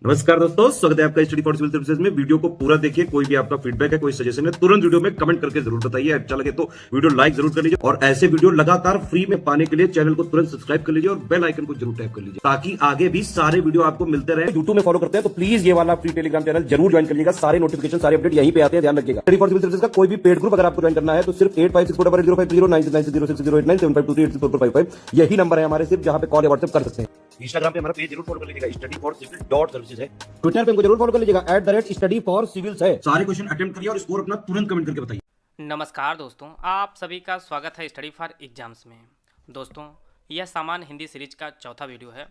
नमस्कार दोस्तों, स्वागत है आपका स्टडी फॉर सिविल सर्विसेज में। वीडियो को पूरा देखिए। कोई भी आपका फीडबैक है, कोई सजेशन है, तुरंत वीडियो में कमेंट करके जरूर बताइए। अच्छा लगे तो वीडियो लाइक जरूर कर लीजिए और ऐसे वीडियो लगातार फ्री में पाने के लिए चैनल को तुरंत सब्सक्राइब कर लीजिए और बेल आइकन को जरूर टैप कर लीजिए ताकि आगे भी सारे वीडियो आपको मिलते रहे। यूट्यूब में फॉलो करते हैं तो प्लीज ये वाला फ्री टेलीग्राम चैनल जरूर ज्वाइन कर लीजिएगा। सारे नोटिफिकेशन, सारे अपडेट यहीं पे आते हैं, ध्यान रखिएगा। स्टडी फॉर सिविल सर्विसेज का कोई भी पेड ग्रुप अगर आपको ज्वाइन करना है तो सिर्फ 8564809690608975238055 यही नंबर है हमारे, सिर्फ जहां पे कॉल या व्हाट्सएप कर सकते हैं। इंस्टाग्राम पे हमारा पेज जरूर फॉलो कर लीजिएगा, study for civil dot services है। ट्विटर पे हमको जरूर फॉलो कर लीजिएगा, @study for civils है। सारे क्वेश्चन अटेम्प्ट करिए और स्कोर अपना तुरंत कमेंट करके बताइए। नमस्कार दोस्तों, आप सभी का स्वागत है स्टडी फॉर एग्जाम्स में। दोस्तों, यह सामान्य हिंदी सीरीज का चौथा वीडियो है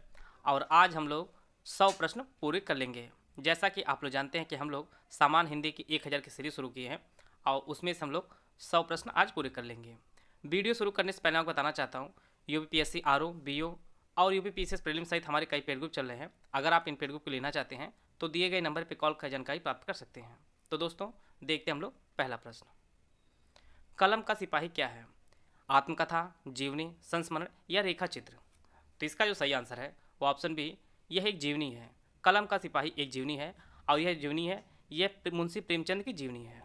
और आज हम लोग 100 प्रश्न पूरे कर लेंगे। जैसा कि आप लोग जानते हैं कि हम लोग सामान्य हिंदी की 1000 की सीरीज शुरू की है और उसमें से हम लोग 100 प्रश्न आज पूरे कर लेंगे। वीडियो शुरू करने से पहले आपको बताना चाहता हूँ, यूपीपीएससी आरओ, बीओ और यूपीपीसीएस प्रीलिम्स सहित हमारे कई पेड ग्रुप चल रहे हैं। अगर आप इन पेड ग्रुप को लेना चाहते हैं तो दिए गए नंबर पर कॉल कर जानकारी प्राप्त कर सकते हैं। तो दोस्तों, देखते हैं हम लोग पहला प्रश्न। कलम का सिपाही क्या है? आत्मकथा, जीवनी, संस्मरण या रेखा चित्र? तो इसका जो सही आंसर है वो ऑप्शन बी, यह एक जीवनी है। कलम का सिपाही एक जीवनी है और यह जीवनी है, यह मुंशी प्रेमचंद की जीवनी है।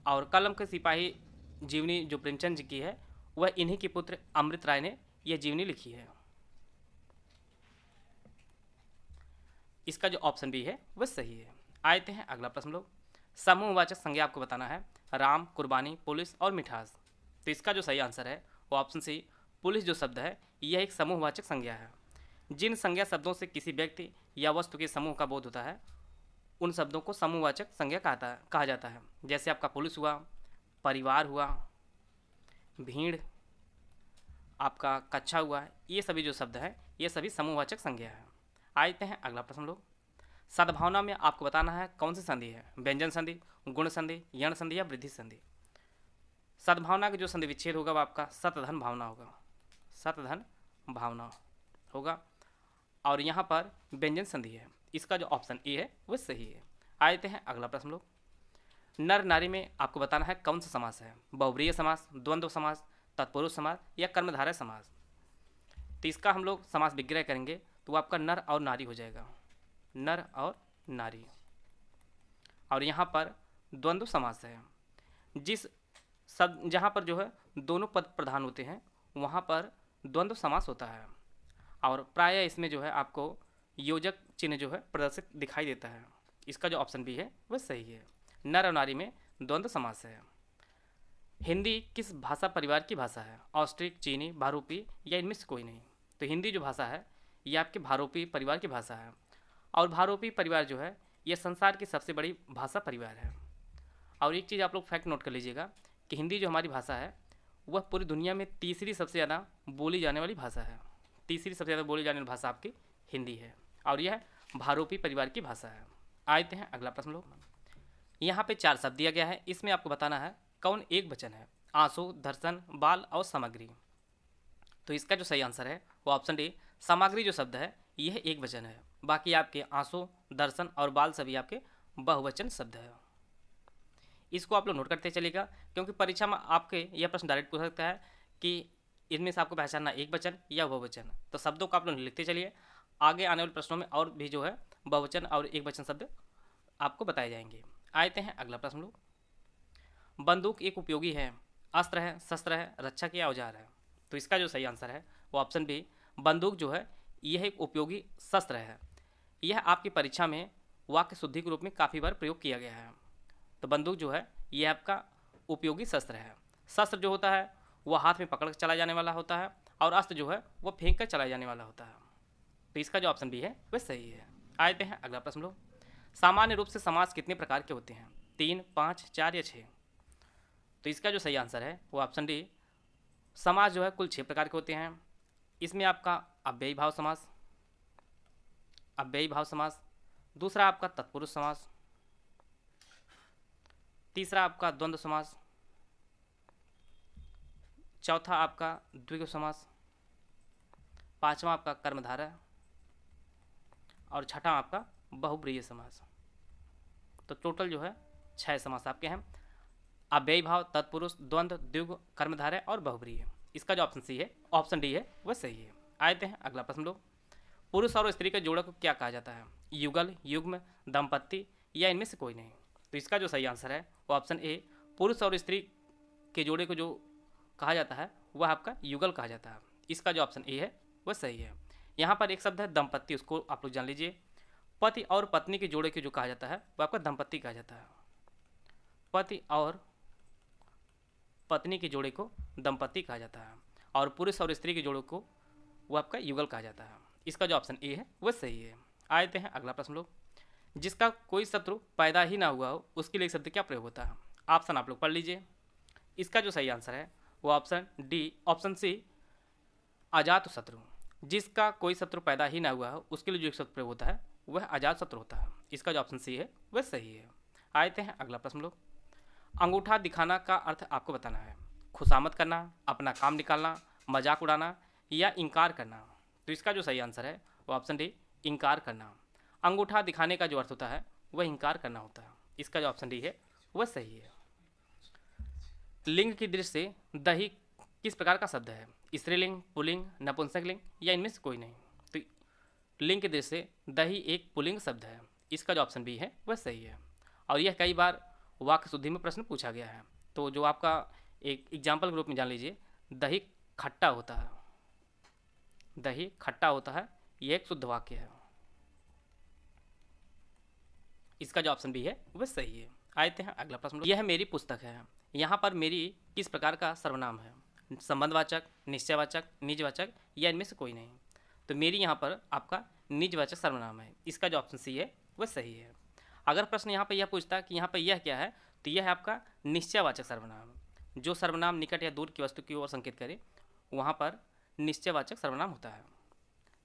और कलम के सिपाही जीवनी जो प्रेमचंद जी की है वह इन्हीं के पुत्र अमृत राय ने यह जीवनी लिखी है। इसका जो ऑप्शन बी है वह सही है। आते हैं अगला प्रश्न लोग। समूहवाचक संज्ञा आपको बताना है, राम, कुर्बानी, पुलिस और मिठास। तो इसका जो सही आंसर है वो ऑप्शन सी, पुलिस जो शब्द है यह एक समूहवाचक संज्ञा है। जिन संज्ञा शब्दों से किसी व्यक्ति या वस्तु के समूह का बोध होता है उन शब्दों को समूहवाचक संज्ञा कहा जाता है। जैसे आपका पुलिस हुआ, परिवार हुआ, भीड़, आपका कक्षा हुआ, ये सभी जो शब्द है ये सभी समूहवाचक संज्ञा है। आते हैं अगला प्रश्न लोग। सद्भावना में आपको बताना है कौन सी संधि है, व्यंजन संधि, गुण संधि, यण संधि या वृद्धि संधि? सद्भावना का जो संधि विच्छेद होगा वो आपका सतधन भावना होगा, सतधन भावना होगा। और यहाँ पर व्यंजन संधि है। इसका जो ऑप्शन ए है वो सही है। आते हैं अगला प्रश्न लोग। नर नारी में आपको बताना है कौन सा समास है, बहुब्रीहि समास, द्वंद्व समास, तत्पुरुष समास या कर्मधारय समास? तो इसका हम लोग समास विग्रह करेंगे तो आपका नर और नारी हो जाएगा, नर और नारी। और यहाँ पर द्वंद्व समास है। जिस सब जहाँ पर जो है दोनों पद प्रधान होते हैं वहाँ पर द्वंद्व समास होता है। और प्रायः इसमें जो है आपको योजक चिन्ह जो है प्रदर्शित दिखाई देता है। इसका जो ऑप्शन बी है वह सही है। नर और नारी में द्वंद्व समास है। हिंदी किस भाषा परिवार की भाषा है, ऑस्ट्रिक, चीनी, भारूपी या इनमें से कोई नहीं? तो हिंदी जो भाषा है ये आपके भारूपी परिवार की भाषा है। और भारूपी परिवार जो है ये संसार की सबसे बड़ी भाषा परिवार है। और एक चीज़ आप लोग फैक्ट नोट कर लीजिएगा कि हिंदी जो हमारी भाषा है वह पूरी दुनिया में तीसरी सबसे ज़्यादा बोली जाने वाली भाषा है। तीसरी सबसे ज़्यादा बोली जाने वाली भाषा आपकी हिंदी है और यह भारूपी परिवार की भाषा है। आते हैं अगला प्रश्न लोग। यहाँ पे 4 शब्द दिया गया है, इसमें आपको बताना है कौन एक वचन है, आंसू, दर्शन, बाल और सामग्री? तो इसका जो सही आंसर है वो ऑप्शन डी, सामग्री जो शब्द है यह एक वचन है। बाकी आपके आंसू, दर्शन और बाल सभी आपके बहुवचन शब्द है। इसको आप लोग नोट करते चलिएगा क्योंकि परीक्षा में आपके यह प्रश्न डायरेक्ट पूछ सकता है कि इनमें से आपको पहचानना एक वचन या बहुवचन। तो शब्दों को आप लोग लिखते चलिए, आगे आने वाले प्रश्नों में और भी जो है बहुवचन और एक वचन शब्द आपको बताए जाएंगे। आते हैं अगला प्रश्न लोग। बंदूक एक उपयोगी है, अस्त्र है, शस्त्र है, रक्षा या औजार है? तो इसका जो सही आंसर है वो ऑप्शन बी, बंदूक जो है यह एक उपयोगी शस्त्र है। यह आपकी परीक्षा में वाक्य शुद्धि के रूप में काफ़ी बार प्रयोग किया गया है। तो बंदूक जो है यह आपका उपयोगी शस्त्र है। शस्त्र जो होता है वह हाथ में पकड़ कर चलाया जाने वाला होता है और अस्त्र जो है वह फेंक कर चलाया जाने वाला होता है। तो इसका जो ऑप्शन बी है वह सही है। आते हैं अगला प्रश्न लोग। सामान्य रूप से समास कितने प्रकार के होते हैं, 3, 5, 4 या 6? तो इसका जो सही आंसर है वो ऑप्शन डी, समास जो है कुल 6 प्रकार के होते हैं। इसमें आपका अव्ययी भाव समास, अव्ययी भाव समास, दूसरा आपका तत्पुरुष समास, तीसरा आपका द्वंद्व समास, चौथा आपका द्विगु समास, पांचवा आपका कर्मधारय और छठा आपका बहुब्रीहि समास। तो टोटल जो है 6 समास आपके हैं, अव्ययी भाव, तत्पुरुष, द्वंद्व, द्विगु, कर्मधारय और बहुब्रीहि। इसका जो ऑप्शन सी है, ऑप्शन डी है वह सही है। आते हैं अगला प्रश्न लोग। पुरुष और स्त्री के जोड़े को क्या कहा जाता है? युगल, युग्म, दंपत्ति या इनमें से कोई नहीं। तो इसका जो सही आंसर है वो ऑप्शन ए, पुरुष और स्त्री के जोड़े को जो कहा जाता है वह आपका युगल कहा जाता है। इसका जो ऑप्शन ए है वह सही है। यहाँ पर एक शब्द है दंपत्ति, उसको आप लोग जान लीजिए। पति और पत्नी के जोड़े को जो कहा जाता है वह आपका दंपत्ति कहा जाता है। पति और पत्नी के जोड़े को दंपत्ति कहा जाता है और पुरुष और स्त्री के जोड़े को वो आपका युगल कहा जाता है। इसका जो ऑप्शन ए है वह सही है। आते हैं अगला प्रश्न लोग। जिसका कोई शत्रु पैदा ही ना हुआ हो उसके लिए शब्द क्या प्रयोग होता है? ऑप्शन आप लोग पढ़ लीजिए। इसका जो सही आंसर है वो ऑप्शन डी, ऑप्शन सी, अजात शत्रु। जिसका कोई शत्रु पैदा ही ना हुआ हो उसके लिए जो एक शब्द प्रयोग होता है वह अजात शत्रु होता है। इसका जो ऑप्शन सी है वह सही है। आते हैं अगला प्रश्न लोग। अंगूठा दिखाना का अर्थ आपको बताना है। खुशामद करना, अपना काम निकालना, मजाक उड़ाना या इनकार करना। तो इसका जो सही आंसर है वो ऑप्शन डी, इनकार करना। अंगूठा दिखाने का जो अर्थ होता है वह इनकार करना होता है। इसका जो ऑप्शन डी है वह सही है। लिंग की दृष्टि से दही किस प्रकार का शब्द है? स्त्रीलिंग, पुल्लिंग, नपुंसकलिंग या इनमें से कोई नहीं। तो लिंग की दृष्टि से दही एक पुल्लिंग शब्द है। इसका जो ऑप्शन बी है वह सही है। और यह कई बार वाक्य शुद्धि में प्रश्न पूछा गया है। तो जो आपका एक एग्जाम्पल के रूप में जान लीजिए, दही खट्टा होता है, दही खट्टा होता है, यह एक शुद्ध वाक्य है। इसका जो ऑप्शन बी है वह सही है। आते हैं अगला प्रश्न। यह मेरी पुस्तक है। यहाँ पर मेरी किस प्रकार का सर्वनाम है? संबंधवाचक, निश्चयवाचक, निजवाचक या इनमें से कोई नहीं। तो मेरी यहाँ पर आपका निजवाचक सर्वनाम है। इसका जो ऑप्शन सी है वह सही है। अगर प्रश्न यहाँ पर यह पूछता कि यहाँ पर यह क्या है, तो यह है आपका निश्चयवाचक सर्वनाम। जो सर्वनाम निकट या दूर की वस्तु की ओर संकेत करे वहाँ पर निश्चयवाचक सर्वनाम होता है।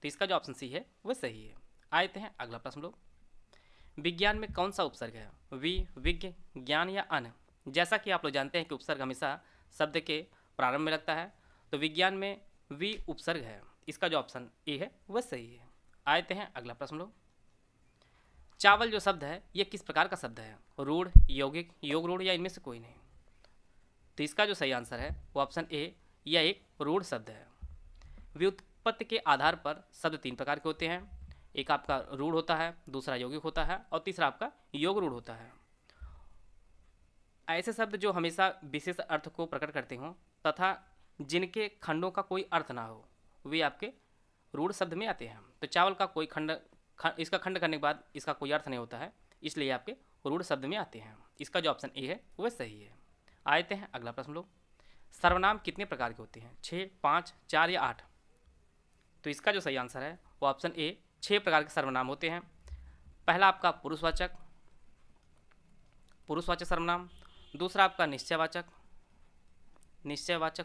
तो इसका जो ऑप्शन सी है वह सही है। आते हैं अगला प्रश्न लोग। विज्ञान में कौन सा उपसर्ग है? वि, विज्ञ, ज्ञान या अन? जैसा कि आप लोग जानते हैं कि उपसर्ग हमेशा शब्द के प्रारंभ में लगता है, तो विज्ञान में वि उपसर्ग है। इसका जो ऑप्शन ए है वह सही है। आते हैं अगला प्रश्न लोग। चावल जो शब्द है यह किस प्रकार का शब्द है? रूढ़, यौगिक, योग रूढ़ या इनमें से कोई नहीं। तो इसका जो सही आंसर है वो ऑप्शन ए, यह एक रूढ़ शब्द है। व्युत्पत्ति के आधार पर शब्द तीन प्रकार के होते हैं। एक आपका रूढ़ होता है, दूसरा यौगिक होता है और तीसरा आपका योग रूढ़ होता है। ऐसे शब्द जो हमेशा विशेष अर्थ को प्रकट करते हों तथा जिनके खंडों का कोई अर्थ ना हो वे आपके रूढ़ शब्द में आते हैं। तो चावल का कोई इसका खंड करने के बाद इसका कोई अर्थ नहीं होता है, इसलिए आपके रूढ़ शब्द में आते हैं। इसका जो ऑप्शन ए है वह सही है। आते हैं अगला प्रश्न लोग। सर्वनाम कितने प्रकार के होते हैं? 6, 5, 4 या 8? तो इसका जो सही आंसर है वो ऑप्शन ए, 6 प्रकार के सर्वनाम होते हैं। पहला आपका पुरुषवाचक सर्वनाम, दूसरा आपका निश्चयवाचक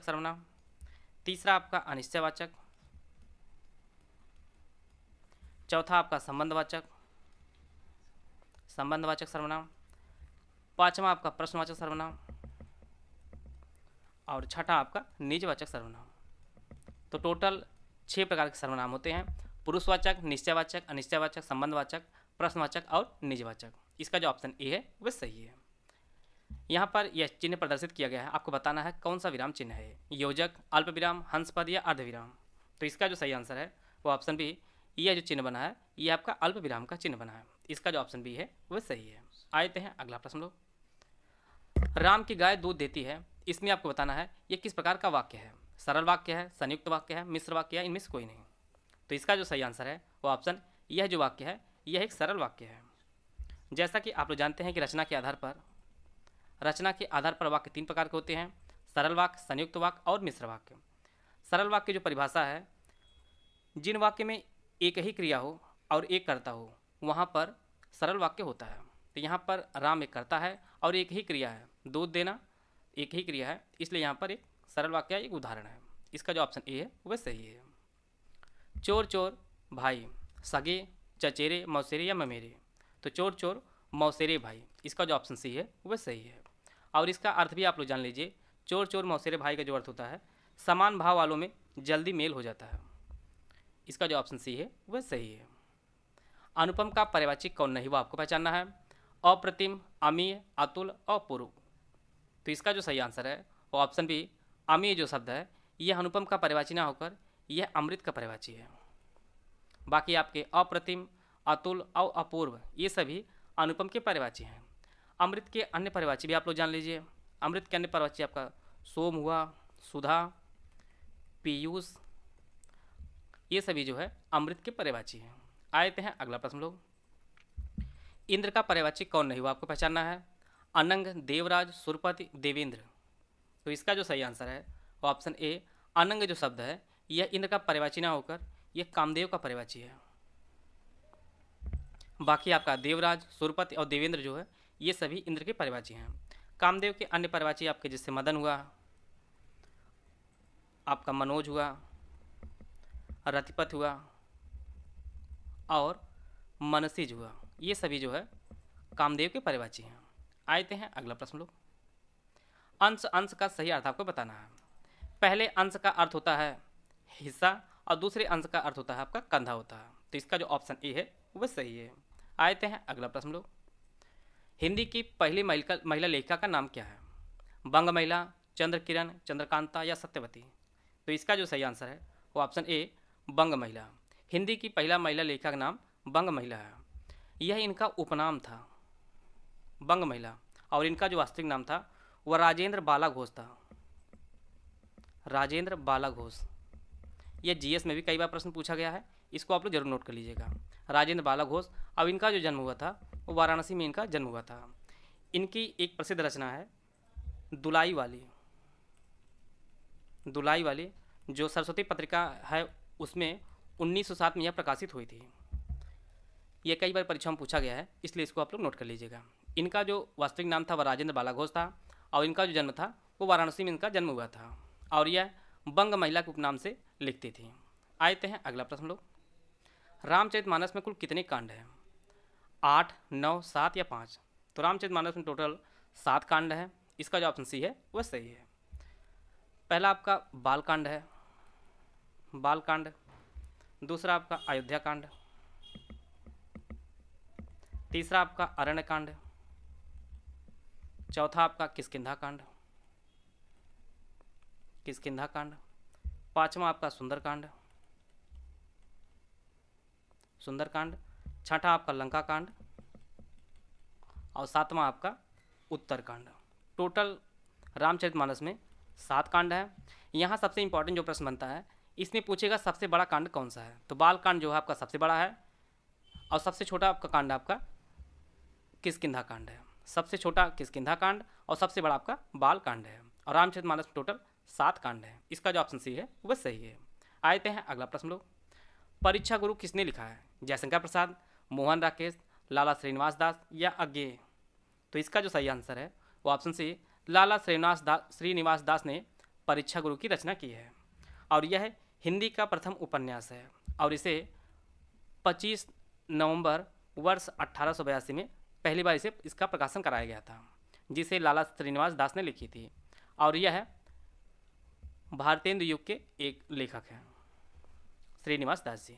सर्वनाम, तीसरा आपका अनिश्चयवाचक, चौथा आपका संबंधवाचक सर्वनाम, पांचवा आपका प्रश्नवाचक सर्वनाम और छठा आपका निजवाचक सर्वनाम। तो टोटल 6 प्रकार के सर्वनाम होते हैं। पुरुषवाचक, निश्चयवाचक, अनिश्चयवाचक, संबंधवाचक, प्रश्नवाचक और निजवाचक। इसका जो ऑप्शन ए है वह सही है। यहाँ पर यह चिन्ह प्रदर्शित किया गया है, आपको बताना है कौन सा विराम चिन्ह है, योजक, अल्प विराम, हंस पद या अर्धविराम। तो इसका जो सही आंसर है वो ऑप्शन बी, यह जो चिन्ह बना है यह आपका अल्प विराम का चिन्ह बना है। इसका जो ऑप्शन बी है वह सही है। आते हैं अगला प्रश्न लोग। राम की गाय दूध देती है, इसमें आपको बताना है यह किस प्रकार का वाक्य है? सरल वाक्य है, संयुक्त वाक्य है, मिश्र वाक्य है, इनमें से कोई नहीं। तो इसका जो सही आंसर है वो ऑप्शन, यह जो वाक्य है यह एक सरल वाक्य है। जैसा कि आप लोग जानते हैं कि रचना के आधार पर वाक्य 3 प्रकार के होते हैं, सरल वाक्य, संयुक्त वाक्य और मिश्र वाक्य। सरल वाक्य जो परिभाषा है, जिन वाक्य में एक ही क्रिया हो और एक कर्ता हो वहाँ पर सरल वाक्य होता है। तो यहाँ पर राम एक कर्ता है और एक ही क्रिया है, दूध देना एक ही क्रिया है, इसलिए यहाँ पर एक सरल वाक्य एक उदाहरण है। इसका जो ऑप्शन ए है वह सही है। चोर चोर भाई, सगे, चचेरे, मौसेरे या ममेरे। तो चोर चोर मौसेरे भाई, इसका जो ऑप्शन सी है वह सही है। और इसका अर्थ भी आप लोग जान लीजिए, चोर चोर मौसेरे भाई का जो अर्थ होता है समान भाव वालों में जल्दी मेल हो जाता है। इसका जो ऑप्शन सी है वह सही है। अनुपम का पर्यायवाची कौन नहीं वो आपको पहचानना है, अप्रतिम, अमीय, अतुल, अपूर्व। तो इसका जो सही आंसर है वो ऑप्शन बी, अमीय जो शब्द है यह अनुपम का पर्यायवाची ना होकर यह अमृत का पर्यायवाची है। बाकी आपके अप्रतिम, अतुल और अपूर्व ये सभी अनुपम के पर्यायवाची हैं। अमृत के अन्य पर्यायवाची भी आप लोग जान लीजिए। अमृत के अन्य पर्यायवाची आपका सोम हुआ, सुधा, पीयूष, ये सभी जो है अमृत के पर्यायवाची हैं। आते हैं अगला प्रश्न लोग। इंद्र का पर्यायवाची कौन नहीं हुआ आपको पहचानना है। अनंग, देवराज, सुरपति, देवेंद्र। तो इसका जो सही आंसर है वो ऑप्शन ए, अनंग जो शब्द है यह इंद्र का पर्यायवाची ना होकर यह कामदेव का पर्यायवाची है। बाकी आपका देवराज, सुरपति और देवेंद्र जो है ये सभी इंद्र के पर्यायवाची हैं। कामदेव के अन्य पर्यायवाची आपके जैसे मदन हुआ, आपका मनोज हुआ, रतिपत हुआ और मनसीज हुआ, ये सभी जो है कामदेव के पर्यायवाची हैं। आते हैं अगला प्रश्न लोग। अंश, अंश का सही अर्थ आपको बताना है। पहले अंश का अर्थ होता है हिस्सा और दूसरे अंश का अर्थ होता है आपका कंधा होता है। तो इसका जो ऑप्शन ए है वह सही है। आते हैं अगला प्रश्न लोग। हिंदी की पहली महिला लेखिका का नाम क्या है। बंग महिला, चंद्र किरण, चंद्रकांता या सत्यवती। तो इसका जो सही आंसर है वो ऑप्शन ए, बंग महिला। हिंदी की पहला महिला लेखिका का नाम बंग महिला है। यह इनका उपनाम था बंग महिला और इनका जो वास्तविक नाम था वह राजेंद्र बाला घोष था। राजेंद्र बाला घोष, यह जीएस में भी कई बार प्रश्न पूछा गया है, इसको आप लोग जरूर नोट कर लीजिएगा। राजेंद्र बाला घोष, अब इनका जो जन्म हुआ था वो वाराणसी में इनका जन्म हुआ था। इनकी एक प्रसिद्ध रचना है दुलाई वाली। दुलाई वाली जो सरस्वती पत्रिका है उसमें 1907 में यह प्रकाशित हुई थी। यह कई बार परीक्षा में पूछा गया है, इसलिए इसको आप लोग नोट कर लीजिएगा। इनका जो वास्तविक नाम था वह राजेंद्र बाला घोष था और इनका जो जन्म था वो वाराणसी में इनका जन्म हुआ था और यह बंग महिला के उपनाम से लिखती थी। आते हैं अगला प्रश्न लोग। रामचरितमानस में कुल कितने कांड हैं। 8, 9, 7 या 5। तो रामचरितमानस में टोटल 7 कांड है। इसका जो ऑप्शन सी है वह सही है। पहला आपका बाल कांड है, बाल कांड। दूसरा आपका अयोध्या कांड। तीसरा आपका अरण्य कांड। चौथा आपका किष्किंधा कांड, किष्किंधा कांड। पांचवा आपका सुंदरकांड, सुंदरकांड। छठा आपका लंका कांड और सातवां आपका उत्तरकांड। टोटल रामचरितमानस में 7 कांड है। यहाँ सबसे इंपॉर्टेंट जो प्रश्न बनता है इसमें पूछेगा सबसे बड़ा कांड कौन सा है। तो बाल कांड जो है आपका सबसे बड़ा है और सबसे छोटा आपका कांड आपका किष्किंधा कांड है। सबसे छोटा किष्किंधा कांड और सबसे बड़ा आपका बाल कांड है। और रामचरितमानस में टोटल 7 कांड है। इसका जो ऑप्शन सी है वह सही है। आते हैं अगला प्रश्न लोग। परीक्षा गुरु किसने लिखा है। जयशंकर प्रसाद, मोहन राकेश, लाला श्रीनिवास दास या अज्ञेय। तो इसका जो सही आंसर है वो ऑप्शन सी, लाला श्रीनिवास दास ने परीक्षा गुरु की रचना की है और यह हिंदी का प्रथम उपन्यास है और इसे 25 नवंबर वर्ष 1882 में पहली बार इसका प्रकाशन कराया गया था, जिसे लाला श्रीनिवास दास ने लिखी थी और यह भारतेंदु युग के एक लेखक हैं, श्रीनिवास दास जी।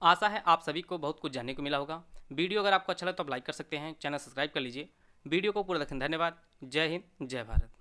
आशा है आप सभी को बहुत कुछ जानने को मिला होगा। वीडियो अगर आपको अच्छा लगा तो आप लाइक कर सकते हैं, चैनल सब्सक्राइब कर लीजिए। वीडियो को पूरा देखने धन्यवाद। जय हिंद, जय भारत।